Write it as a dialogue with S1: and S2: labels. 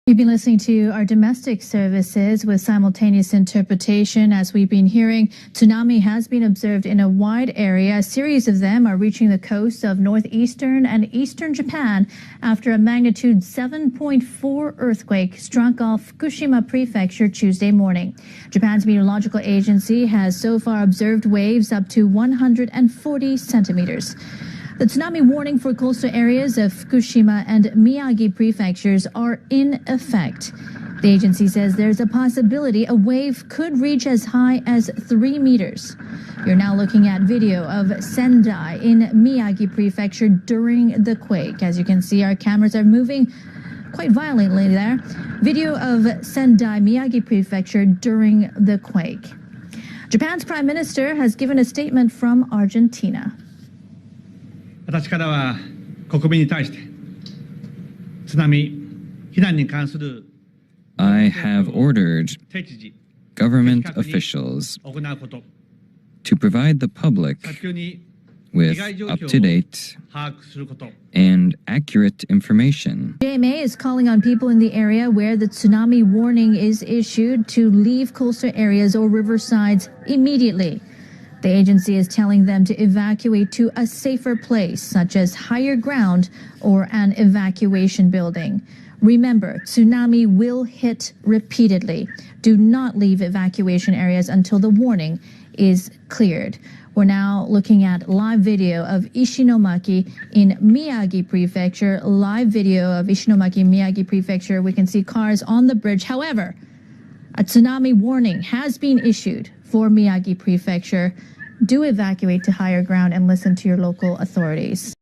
S1: You've been listening to our domestic services with simultaneous interpretation. As we've been hearing, tsunami has been observed in a wide area. A series of them are reaching the coast of northeastern and eastern Japan after a magnitude 7.4 earthquake struck off Fukushima Prefecture Tuesday morning. Japan's meteorological agency has so far observed waves up to 140 centimeters. The tsunami warning for coastal areas of Fukushima and Miyagi prefectures are in effect. The agency says there's a possibility a wave could reach as high as 3 meters. You're now looking at video of Sendai in Miyagi prefecture during the quake. As you can see, our cameras are moving quite violently there. Video of Sendai, Miyagi prefecture during the quake. Japan's prime minister has given a statement from Argentina.
S2: 私からは国民に対して津波避難に関する
S3: I have ordered government officials to provide the public with up-to-date and accurate information.
S1: JMA is calling on people in the area where the tsunami warning is issued to leave coastal areas or riversides immediately. The agency is telling them to evacuate to a safer place, such as higher ground or an evacuation building. Remember, tsunami will hit repeatedly. Do not leave evacuation areas until the warning is cleared. We're now looking at live video of Ishinomaki in Miyagi Prefecture. Live video of Ishinomaki, Miyagi Prefecture. We can see cars on the bridge. However, a tsunami warning has been issued for Miyagi Prefecture. Do evacuate to higher ground and listen to your local authorities.